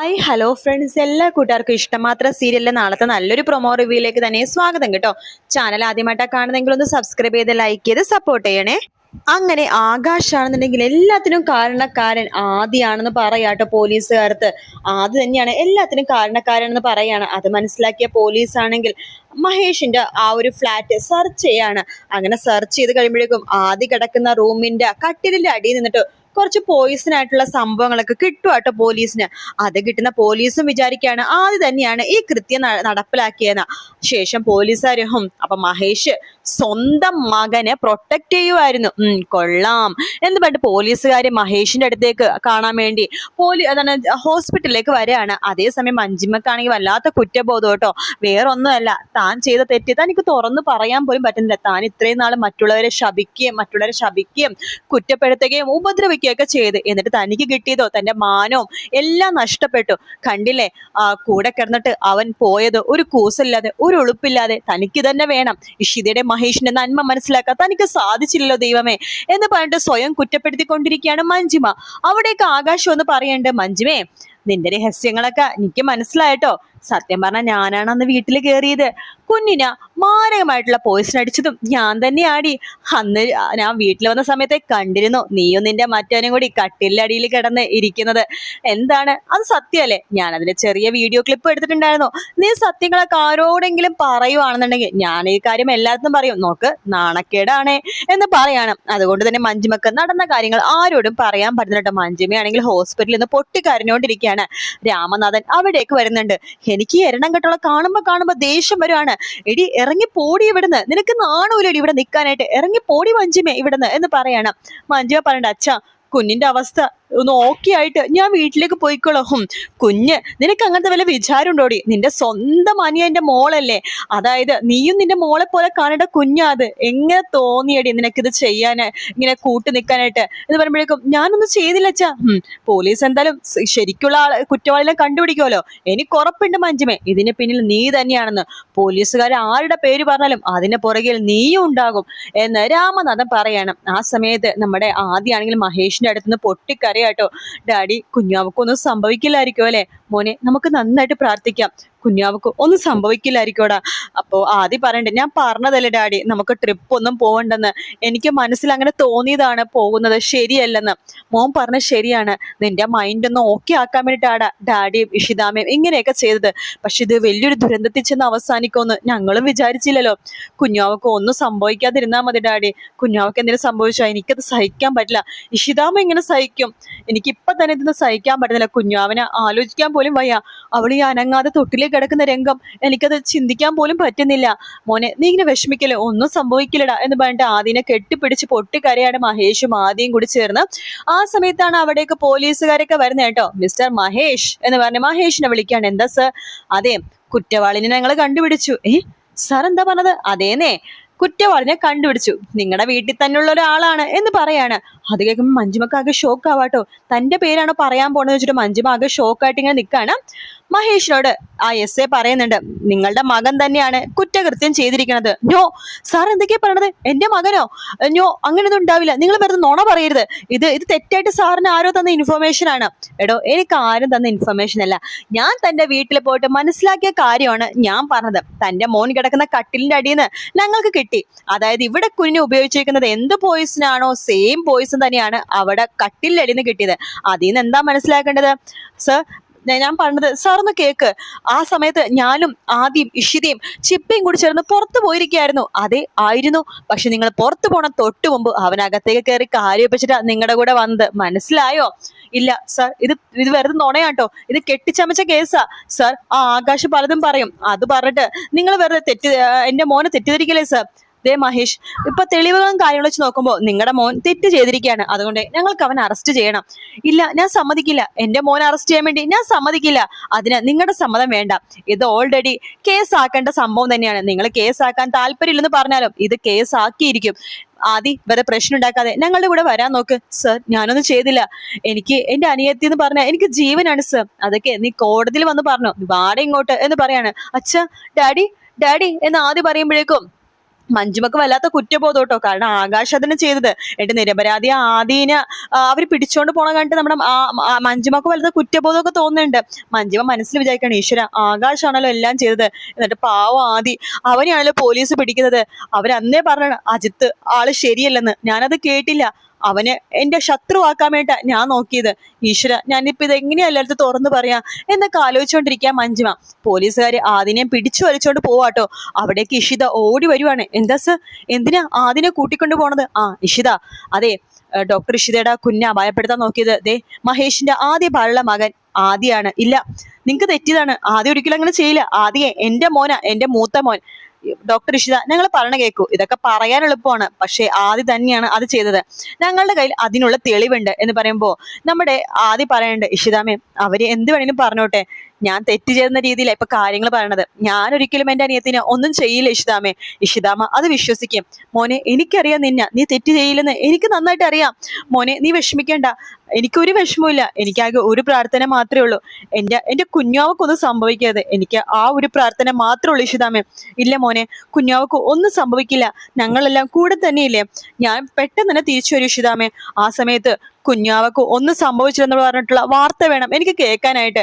Hi hello friends, എല്ലാ കൂട്ടുകാർക്കും ഇഷ്ടമാത്ര സീരിയലിലെ നാളത്തെ നല്ലൊരു പ്രൊമോ റിവ്യൂയിലേക്ക് തന്നെ സ്വാഗതം കേട്ടോ. ചാനൽ ആദ്യമായിട്ടാണ് കാണുന്നെങ്കിൽ ഒന്ന് സബ്സ്ക്രൈബ് ചെയ്ത് ലൈക്ക് ചെയ്ത് സപ്പോർട്ട് ചെയ്യണേ. അങ്ങനെ ആകാശാണെന്നുണ്ടെങ്കിൽ എല്ലാത്തിനും കാരണക്കാരൻ ആദിയാണെന്ന് പറയാട്ടോ പോലീസുകാർക്ക്. ആദി തന്നെയാണ് എല്ലാത്തിനും കാരണക്കാരനെന്ന് പറയാണ്. അത് മനസ്സിലാക്കിയ പോലീസ് ആണെങ്കിൽ മഹേഷിന്റെ ആ ഒരു ഫ്ലാറ്റ് സെർച്ച് ചെയ്യാണ്. അങ്ങനെ സെർച്ച് ചെയ്ത് കഴിയുമ്പോഴേക്കും ആദി കിടക്കുന്ന റൂമിന്റെ കട്ടിലിന്റെ അടിയിൽ നിന്നിട്ട് കുറച്ച് പോയിസൺ ആയിട്ടുള്ള സംഭവങ്ങളൊക്കെ കിട്ടുവാട്ടോ പോലീസിന്. അത് കിട്ടുന്ന പോലീസും വിചാരിക്കുകയാണ് ആദ്യം തന്നെയാണ് ഈ കൃത്യം നടപ്പിലാക്കിയെന്ന. ശേഷം പോലീസുകാരും അപ്പൊ മഹേഷ് സ്വന്തം മകനെ പ്രൊട്ടക്ട് ചെയ്യുമായിരുന്നു. കൊള്ളാം എന്ന് പറഞ്ഞിട്ട് പോലീസുകാര് മഹേഷിന്റെ അടുത്തേക്ക് കാണാൻ വേണ്ടി അതാണ് ഹോസ്പിറ്റലിലേക്ക് വരികയാണ്. അതേസമയം മഞ്ജിമക്കാണെങ്കിൽ വല്ലാത്ത കുറ്റബോധം കേട്ടോ. വേറൊന്നുമല്ല, താൻ ചെയ്ത തെറ്റ് തനിക്ക് തുറന്നു പറയാൻ പോലും പറ്റുന്നില്ല. താൻ ഇത്രയും നാൾ മറ്റുള്ളവരെ ശപിക്കുകയും കുറ്റപ്പെടുത്തുകയും ഉപദ്രവിക്കുകയും ഒക്കെ ചെയ്ത്, എന്നിട്ട് തനിക്ക് കിട്ടിയതോ തന്റെ മാനവും എല്ലാം നഷ്ടപ്പെട്ടു. കണ്ടില്ലേ, കൂടെ കിടന്നിട്ട് അവൻ പോയത് ഒരു കൂസില്ലാതെ ഒരു ഉളുപ്പില്ലാതെ. തനിക്ക് തന്നെ വേണം. ഇഷിതയുടെ മഹേഷിന്റെ നന്മ മനസ്സിലാക്കാൻ തനിക്ക് സാധിച്ചില്ലല്ലോ ദൈവമേ എന്ന് പറഞ്ഞിട്ട് സ്വയം കുറ്റപ്പെടുത്തിക്കൊണ്ടിരിക്കുകയാണ് മഞ്ജിമ. അവിടേക്ക് ആകാശം എന്ന് പറയണ്ട്, മഞ്ജിമേ നിന്റെ രഹസ്യങ്ങളൊക്കെ എനിക്ക് മനസ്സിലായിട്ടോ. സത്യം പറഞ്ഞാൽ ഞാനാണ് അന്ന് വീട്ടിൽ കയറിയത്. കുഞ്ഞിന് മാരകമായിട്ടുള്ള പോയിസൺ അടിച്ചതും ഞാൻ തന്നെ ആടി. അന്ന് ഞാൻ വീട്ടിൽ വന്ന സമയത്തെ കണ്ടിരുന്നു നീയും നിന്റെ മറ്റവനും കൂടി കട്ടിലടിയിൽ കിടന്ന് ഇരിക്കുന്നത്. എന്താണ് അത് സത്യമല്ലേ? ഞാൻ അതിന്റെ ചെറിയ വീഡിയോ ക്ലിപ്പ് എടുത്തിട്ടുണ്ടായിരുന്നു. നീ സത്യങ്ങളൊക്കെ ആരോടെങ്കിലും പറയുവാണെന്നുണ്ടെങ്കിൽ ഞാൻ ഈ കാര്യം എല്ലാത്തിനും പറയും. നോക്ക്, നാണക്കേടാണേ എന്ന് പറയാണ്. അതുകൊണ്ട് തന്നെ മഞ്ജിമക്ക് നടന്ന കാര്യങ്ങൾ ആരോടും പറയാൻ പറ്റുന്നുണ്ട്. മഞ്ജിമയാണെങ്കിൽ ഹോസ്പിറ്റലിൽ നിന്ന് പൊട്ടിക്കരഞ്ഞുകൊണ്ടിരിക്കുകയാണ്. രാമനാഥൻ അവിടേക്ക് വരുന്നുണ്ട്. എനിക്ക് എരണം കെട്ടുള്ള കാണുമ്പോ ദേഷ്യം വരുവാണ്. എടി ഇറങ്ങി പോടി ഇവിടുന്ന്, നിനക്ക് നാണൂലടി ഇവിടെ നിൽക്കാനായിട്ട്, ഇറങ്ങി പോടി മഞ്ജിമേ ഇവിടുന്ന് എന്ന് പറയണം. മഞ്ജിമ പറയണ്ട, അച്ഛാ കുഞ്ഞിന്റെ അവസ്ഥ ഒന്ന് ഓക്കെ ആയിട്ട് ഞാൻ വീട്ടിലേക്ക് പോയിക്കോളും. കുഞ്ഞ് നിനക്ക് അങ്ങനത്തെ വല്ല വിചാരം ഉണ്ടോടി? നിന്റെ സ്വന്തം അനിയന്റെ മോളല്ലേ? അതായത് നീയും നിന്റെ മോളെ പോലെ കാണേണ്ട കുഞ്ഞാ അത്. എങ്ങനെ തോന്നിയടി നിനക്കിത് ചെയ്യാന്, ഇങ്ങനെ കൂട്ടു നിൽക്കാനായിട്ട് എന്ന് പറയുമ്പോഴേക്കും ഞാനൊന്നും ചെയ്തില്ല അച്ഛാ. പോലീസ് എന്തായാലും ശരിക്കുള്ള കുറ്റവാളികളെ കണ്ടുപിടിക്കുമല്ലോ. എനിക്ക് ഉറപ്പുണ്ട് മഞ്ജിമേ ഇതിന് പിന്നിൽ നീ തന്നെയാണെന്ന്. പോലീസുകാർ ആരുടെ പേര് പറഞ്ഞാലും അതിന് പുറകിൽ നീയും ഉണ്ടാകും എന്ന് രാമനാഥൻ പറയണം. ആ സമയത്ത് നമ്മുടെ ആദ്യമാണെങ്കിൽ മഹേഷിന്റെ അടുത്തുനിന്ന് പൊട്ടിക്കരയാട്ടോ. ഡാഡി കുഞ്ഞാവക്കൊന്നും സംഭവിക്കില്ലായിരിക്കും അല്ലെ? മോനെ നമുക്ക് നന്നായിട്ട് പ്രാർത്ഥിക്കാം, കുഞ്ഞാവക്ക് ഒന്നും സംഭവിക്കില്ലായിരിക്കോടാ. അപ്പോ ആദ്യം പറയണ്ടേ, ഞാൻ പറഞ്ഞതല്ലേ ഡാഡി നമുക്ക് ട്രിപ്പ് ഒന്നും പോകണ്ടെന്ന്. എനിക്ക് മനസ്സിൽ അങ്ങനെ തോന്നിയതാണ് പോകുന്നത് ശരിയല്ലെന്ന്. മോൻ പറഞ്ഞ ശരിയാണ്. നിന്റെ മൈൻഡ് ഒന്ന് ഓക്കെ ആക്കാൻ വേണ്ടിയിട്ടാടാ ഡാഡിയും ഇഷിതാമയും ഇങ്ങനെയൊക്കെ ചെയ്തത്. പക്ഷെ ഇത് വലിയൊരു ദുരന്തത്തിൽ ചെന്ന് അവസാനിക്കുമെന്ന് ഞങ്ങളും വിചാരിച്ചില്ലല്ലോ. കുഞ്ഞാവക്ക് ഒന്നും സംഭവിക്കാതിരുന്നാ മതി ഡാഡി. കുഞ്ഞാവക്ക് എന്തെങ്കിലും സംഭവിച്ചാൽ എനിക്കത് സഹിക്കാൻ പറ്റില്ല. ഇഷിതാമ ഇങ്ങനെ സഹിക്കും? എനിക്കിപ്പൊ തന്നെ ഇതൊന്നും സഹിക്കാൻ പറ്റുന്നില്ല. കുഞ്ഞാവനെ ആലോചിക്കാൻ പോലും വയ്യ. അവൾ ഈ അനങ്ങാതെ തൊട്ടിലേക്ക് കിടക്കുന്ന രംഗം എനിക്കത് ചിന്തിക്കാൻ പോലും പറ്റുന്നില്ല. മോനെ നീ ഇങ്ങനെ വിഷമിക്കല്ലേ, ഒന്നും സംഭവിക്കില്ലടാ എന്ന് പറഞ്ഞിട്ട് ആദ്യനെ കെട്ടിപ്പിടിച്ച് പൊട്ടിക്കരയാണ് മഹേഷും ആദ്യം കൂടി ചേർന്ന്. ആ സമയത്താണ് അവിടേക്ക് പോലീസുകാരൊക്കെ വരുന്നത് കേട്ടോ. മിസ്റ്റർ മഹേഷ് എന്ന് പറഞ്ഞ് മഹേഷിനെ വിളിക്കാണ്. എന്താ സർ? അതെ, കുറ്റവാളിനെ ഞങ്ങൾ കണ്ടുപിടിച്ചു. സാർ എന്താ പറഞ്ഞത്? അതേന്നേ, കുറ്റവാളിനെ കണ്ടുപിടിച്ചു. നിങ്ങളുടെ വീട്ടിൽ തന്നെയുള്ള ഒരാളാണ് എന്ന് പറയാണ്. അത് കേൾക്കുമ്പോൾ മഞ്ജിമക്ക് ആകെ ഷോക്ക് ആവാട്ടോ. തന്റെ പേരാണോ പറയാൻ പോണെന്ന് വെച്ചിട്ട് മഞ്ജിമ ആകെ ഷോക്കായിട്ട് ഇങ്ങനെ നിൽക്കാണ്. മഹേഷിനോട് ആ എസ് എ പറയുന്നുണ്ട്, നിങ്ങളുടെ മകൻ തന്നെയാണ് കുറ്റകൃത്യം ചെയ്തിരിക്കുന്നത്. ഞോ സാർ എന്തൊക്കെയാ പറയണത്? എന്റെ മകനോ? ഞോ അങ്ങനെയൊന്നും ഉണ്ടാവില്ല. നിങ്ങൾ വെറുതെ നുണ പറയരുത്. ഇത് തെറ്റായിട്ട് സാറിന് ആരോ തന്ന ഇൻഫർമേഷൻ ആണ്. എടോ, എനിക്ക് ആരും തന്ന ഇൻഫർമേഷൻ അല്ല. ഞാൻ തന്റെ വീട്ടിൽ പോയിട്ട് മനസ്സിലാക്കിയ കാര്യമാണ് ഞാൻ പറഞ്ഞത്. തന്റെ മോൻ കിടക്കുന്ന കട്ടിലിന്റെ അടിയിൽ നിന്ന് ഞങ്ങൾക്ക് കിട്ടി. അതായത് ഇവിടെ കുഞ്ഞിനെ ഉപയോഗിച്ചിരിക്കുന്നത് എന്ത് പോയിസൺ ആണോ സെയിം പോയിസൺ തന്നെയാണ് അവിടെ കട്ടിലിന്റെ അടിയിൽ നിന്ന് കിട്ടിയത്. അതിൽ നിന്ന് എന്താ മനസ്സിലാക്കേണ്ടത്? സർ ഞാൻ പറഞ്ഞത് സാറൊന്ന് കേക്ക്. ആ സമയത്ത് ഞാനും ആദ്യം ഇഷിതയും ചിപ്പയും കൂടി ചേർന്ന് പുറത്തു പോയിരിക്കുകയായിരുന്നു. അതെ ആയിരുന്നു. പക്ഷെ നിങ്ങൾ പുറത്തു പോണ തൊട്ടു മുമ്പ് അവനകത്തേക്ക് കയറി കാര്യം വെച്ചിട്ടാ നിങ്ങളുടെ കൂടെ വന്നത്. മനസ്സിലായോ? ഇല്ല സാർ, ഇത് വെറുതെ നുണയാട്ടോ. ഇത് കെട്ടിച്ചമച്ച കേസാ സാർ. ആ ആകാശ് പലതും പറയും. അത് പറഞ്ഞിട്ട് നിങ്ങൾ വെറുതെ എന്റെ മോനെ തെറ്റിദ്ധരിക്കല്ലേ സാർ? ദേ മഹേഷ്, ഇപ്പൊ തെളിവുകളും കാര്യങ്ങളും വെച്ച് നോക്കുമ്പോൾ നിങ്ങളുടെ മോൻ തെറ്റ് ചെയ്തിരിക്കുകയാണ്. അതുകൊണ്ട് ഞങ്ങൾക്ക് അവൻ അറസ്റ്റ് ചെയ്യണം. ഇല്ല, ഞാൻ സമ്മതിക്കില്ല. എന്റെ മോനെ അറസ്റ്റ് ചെയ്യാൻ വേണ്ടി ഞാൻ സമ്മതിക്കില്ല. അതിന് നിങ്ങളുടെ സമ്മതം വേണ്ട. ഇത് ഓൾറെഡി കേസാക്കേണ്ട സംഭവം തന്നെയാണ്. നിങ്ങൾ കേസാക്കാൻ താല്പര്യമില്ലെന്ന് പറഞ്ഞാലും ഇത് കേസാക്കിയിരിക്കും. ആദി വേറെ പ്രശ്നം ഉണ്ടാക്കാതെ ഞങ്ങളുടെ കൂടെ വരാൻ നോക്ക്. സർ ഞാനൊന്നും ചെയ്തില്ല. എനിക്ക് എന്റെ അനിയത്തി എന്ന് പറഞ്ഞാൽ എനിക്ക് ജീവനാണ് സർ. അതൊക്കെ നീ കോടതിയിൽ വന്ന് പറഞ്ഞു വാടെ ഇങ്ങോട്ട് എന്ന് പറയാണ്. അച്ഛാ, ഡാഡി എന്ന് ആദ്യം പറയുമ്പോഴേക്കും മഞ്ജുമക്ക് വല്ലാത്ത കുറ്റബോധം കേട്ടോ. കാരണം ആകാശ് അതിന് ചെയ്തത്. എന്നിട്ട് നിരപരാധി ആദീനെ അവർ പിടിച്ചോണ്ട് പോണ കണ്ടിട്ട് നമ്മുടെ മഞ്ജുമക്ക് വലുത കുറ്റബോധമൊക്കെ തോന്നുന്നുണ്ട്. മഞ്ജുമ മനസ്സിൽ വിചാരിക്കണം, ഈശ്വര ആകാശാണല്ലോ എല്ലാം ചെയ്തത്. എന്നിട്ട് പാവം ആദി, അവനെയാണല്ലോ പോലീസ് പിടിക്കുന്നത്. അവരന്നേ പറഞ്ഞാണ് അജിത്ത് ആള് ശരിയല്ലെന്ന്. ഞാനത് കേട്ടില്ല. അവനെ എന്റെ ശത്രുവാക്കാൻ വേണ്ട ഞാൻ നോക്കിയത്. ഈശ്വര, ഞാനിപ്പോ ഇത് എങ്ങനെയാ എല്ലായിടത്തും തുറന്നു പറയാ എന്നൊക്കെ ആലോചിച്ചുകൊണ്ടിരിക്കാൻ മഞ്ജുമ. പോലീസുകാര് ആദിനെ പിടിച്ചു വലിച്ചോണ്ട് പോവാട്ടോ. അവിടേക്ക് ഇഷിത ഓടി വരുവാണ്. എന്താ സർ, എന്തിനാ ആദിനെ കൂട്ടിക്കൊണ്ട് പോണത്? ഇഷിത, അതെ, ഡോക്ടർ ഇഷിതയുടെ കുഞ്ഞാ ഭയപ്പെടുത്താൻ നോക്കിയത്. ദേ, മഹേഷിന്റെ ആദ്യ ഭാര്യയുള്ള മകൻ ആദിയാണ്. ഇല്ല, നിങ്ങക്ക് തെറ്റിയതാണ്. ആദ്യം ഒരിക്കലും അങ്ങനെ ചെയ്യില്ല. ആദിയെ എന്റെ മോനാ, എന്റെ മൂത്ത മോൻ. ഡോക്ടർ ഇഷിത, ഞങ്ങൾ പറഞ്ഞ കേൾക്കൂ. ഇതൊക്കെ പറയാൻ എളുപ്പമാണ്, പക്ഷേ ആദി തന്നെയാണ് അത് ചെയ്തത്. ഞങ്ങളുടെ കയ്യിൽ അതിനുള്ള തെളിവുണ്ട് എന്ന് പറയുമ്പോ നമ്മുടെ ആദി പറയണ്ട്, ഇഷിതാമേ അവര് എന്ത് വേണേലും പറഞ്ഞോട്ടെ, ഞാൻ തെറ്റ് ചെയ്യുന്ന രീതിയിലാണ് ഇപ്പൊ കാര്യങ്ങൾ പറയണത്. ഞാൻ ഒരിക്കലും എന്റെ അനിയത്തിന് ഒന്നും ചെയ്യില്ല ഇഷിതാമേ. ഇഷിതാമ അത് വിശ്വസിക്കും. മോനെ, എനിക്കറിയാം നീ തെറ്റ് ചെയ്യില്ലെന്ന് എനിക്ക് നന്നായിട്ട് അറിയാം. മോനെ, നീ വിഷമിക്കേണ്ട. എനിക്കൊരു വിഷമമില്ല. എനിക്കാകെ ഒരു പ്രാർത്ഥന മാത്രമേ ഉള്ളൂ, എന്റെ കുഞ്ഞാവക്കൊന്നും സംഭവിക്കാതെ. എനിക്ക് ആ ഒരു പ്രാർത്ഥന മാത്രമേ ഉള്ളൂ ഇഷിതാമേ. ഇല്ല മോനെ, കുഞ്ഞാവക്ക് ഒന്നും സംഭവിക്കില്ല. ഞങ്ങളെല്ലാം കൂടെ തന്നെയില്ലേ. ഞാൻ പെട്ടെന്ന് തന്നെ തിരിച്ചു വരും ഇഷിതാമേ. ആ സമയത്ത് കുഞ്ഞാവക്ക് ഒന്നും സംഭവിച്ചില്ലെന്ന് പറഞ്ഞിട്ടുള്ള വാർത്ത വേണം എനിക്ക് കേൾക്കാനായിട്ട്,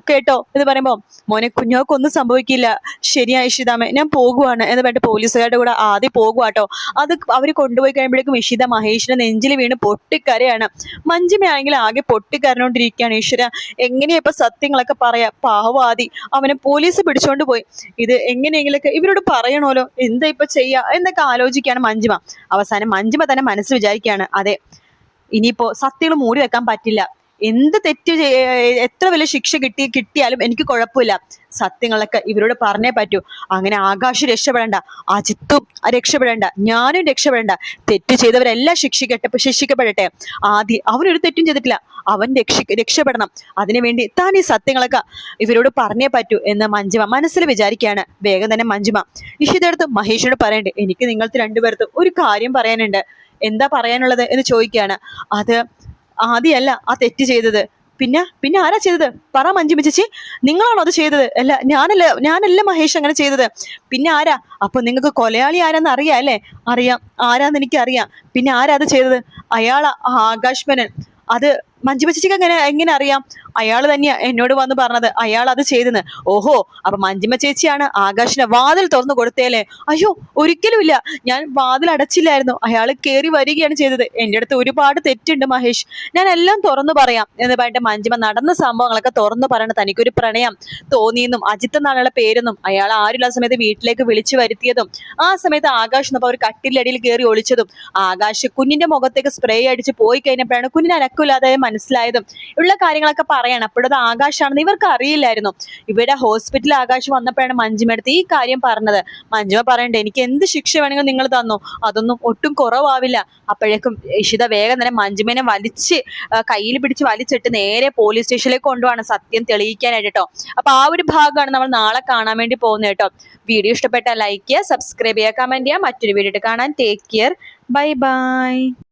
കേട്ടോ എന്ന് പറയുമ്പോ, മോനെ കുഞ്ഞാവക്ക് ഒന്നും സംഭവിക്കില്ല. ശരിയായി ഇഷിതാമേ, ഞാൻ പോകുവാണ് എന്ന് പറഞ്ഞിട്ട് പോലീസുകാരുടെ കൂടെ ആദ്യം പോകുവാട്ടോ. അത് അവര് കൊണ്ടുപോയി കഴിയുമ്പോഴേക്കും ഇഷിത മഹേഷിന്റെ നെഞ്ചിൽ വീണ് പൊട്ടിക്കരയാണ്. മഞ്ജുമയാണെങ്കിൽ ആകെ പൊട്ടിക്കരഞ്ഞോണ്ടിരിക്കുകയാണ്. ഈശ്വര, എങ്ങനെയാ ഇപ്പൊ സത്യങ്ങളൊക്കെ പറയാ? പാവാദി, അവനെ പോലീസ് പിടിച്ചോണ്ട് പോയി. ഇത് എങ്ങനെയെങ്കിലൊക്കെ ഇവരോട് പറയണമല്ലോ, എന്താ ഇപ്പൊ ചെയ്യാ എന്നൊക്കെ ആലോചിക്കുകയാണ് മഞ്ജുമ. അവസാനം മഞ്ജുമ തന്നെ മനസ്സിൽ വിചാരിക്കുകയാണ്, അതെ, ഇനിയിപ്പോ സത്യങ്ങൾ മൂടി വെക്കാൻ പറ്റില്ല. എന്ത് തെറ്റ് എത്ര വലിയ ശിക്ഷ കിട്ടിയാലും എനിക്ക് കുഴപ്പമില്ല. സത്യങ്ങളൊക്കെ ഇവരോട് പറഞ്ഞേ പറ്റൂ. അങ്ങനെ ആകാശ് രക്ഷപ്പെടേണ്ട, അജിത്തും രക്ഷപ്പെടേണ്ട, ഞാനും രക്ഷപ്പെടേണ്ട. തെറ്റ് ചെയ്തവരെല്ലാം ശിക്ഷിക്കപ്പെടട്ടെ. ആദ്യം അവനൊരു തെറ്റും ചെയ്തിട്ടില്ല, അവൻ രക്ഷപ്പെടണം. അതിനുവേണ്ടി താൻ ഈ സത്യങ്ങളൊക്കെ ഇവരോട് പറഞ്ഞേ പറ്റൂ എന്ന് മഞ്ജുമ മനസ്സിൽ വിചാരിക്കുകയാണ്. വേഗം തന്നെ മഞ്ജുമ ഇഷിതടുത്ത് മഹേഷിനോട് പറയണ്ടേ, എനിക്ക് നിങ്ങൾക്ക് രണ്ടുപേർക്കും ഒരു കാര്യം പറയാനുണ്ട്. എന്താ പറയാനുള്ളത് എന്ന് ചോദിക്കുകയാണ്. അത് ആദ്യമല്ല ആ തെറ്റ് ചെയ്തത്, പിന്നെ ആരാ ചെയ്തത്? പറ മഞ്ജുമ ചേച്ചി, നിങ്ങളാണോ അത് ചെയ്തത്? അല്ല, ഞാനല്ല മഹേഷ് അങ്ങനെ ചെയ്തത്. പിന്നെ ആരാ? അപ്പൊ നിങ്ങൾക്ക് കൊലയാളി ആരാന്ന് അറിയാം അല്ലേ? അറിയാം, ആരാന്ന് എനിക്ക് അറിയാം. പിന്നെ ആരാ അത് ചെയ്തത്? അയാളാ, ആകാശ് മേനൻ. അത് മഞ്ജുമ ചേച്ചിക്ക് എങ്ങനെ അറിയാം? അയാൾ തന്നെയാ എന്നോട് വന്ന് പറഞ്ഞത് അയാൾ അത് ചെയ്തെന്ന്. ഓഹോ, അപ്പൊ മഞ്ജുമ ചേച്ചിയാണ് ആകാശിനെ വാതിൽ തുറന്നു കൊടുത്തേലേ? അയ്യോ, ഒരിക്കലും ഇല്ല, ഞാൻ വാതിൽ അടച്ചില്ലായിരുന്നു. അയാൾ കയറി വരികയാണ് ചെയ്തത്. എന്റെ അടുത്ത് ഒരുപാട് തെറ്റുണ്ട് മഹേഷ്, ഞാൻ എല്ലാം തുറന്നു പറയാം എന്ന് പറഞ്ഞിട്ട് മഞ്ജുമ നടന്ന സംഭവങ്ങളൊക്കെ തുറന്നു പറയണം. തനിക്കൊരു പ്രണയം തോന്നിയെന്നും അജിത്ത് എന്നാണുള്ള പേരെന്നും അയാൾ ആരുള്ള സമയത്ത് വീട്ടിലേക്ക് വിളിച്ചു വരുത്തിയതും ആ സമയത്ത് ആകാശ് എന്നപ്പോ ഒരു കട്ടിലടിയിൽ കയറി ഒളിച്ചതും ആകാശ് കുഞ്ഞിന്റെ മുഖത്തേക്ക് സ്പ്രേ അടിച്ച് പോയി കഴിഞ്ഞപ്പോഴാണ് കുഞ്ഞിന് അനക്കില്ലാതെ മനസ്സിലായതും ഉള്ള കാര്യങ്ങളൊക്കെ പറയണം. അപ്പോഴത് ആകാശാണെന്ന് ഇവർക്ക് അറിയില്ലായിരുന്നു. ഇവിടെ ഹോസ്പിറ്റലിൽ ആകാശ് വന്നപ്പോഴാണ് മഞ്ജുമ അടുത്ത് ഈ കാര്യം പറഞ്ഞത്. മഞ്ജുമ പറയണ്ടേ, എനിക്ക് എന്ത് ശിക്ഷ വേണമെങ്കിൽ നിങ്ങൾ തന്നോ, അതൊന്നും ഒട്ടും കുറവാവില്ല. അപ്പോഴേക്കും ഇഷിത വേഗം തന്നെ മഞ്ജുമേനെ കയ്യിൽ പിടിച്ച് വലിച്ചിട്ട് നേരെ പോലീസ് സ്റ്റേഷനിലേക്ക് കൊണ്ടുപോകണം സത്യം തെളിയിക്കാനായിട്ട് കേട്ടോ. അപ്പൊ ആ ഒരു ഭാഗമാണ് നമ്മൾ നാളെ കാണാൻ വേണ്ടി പോകുന്നത് കേട്ടോ. വീഡിയോ ഇഷ്ടപ്പെട്ടാൽ ലൈക്ക് ചെയ്യുക, സബ്സ്ക്രൈബ് ചെയ്യുക, കമന്റ് ചെയ്യുക. മറ്റൊരു വീഡിയോ കാണാൻ ടേക്ക് കെയർ, ബൈ ബൈ.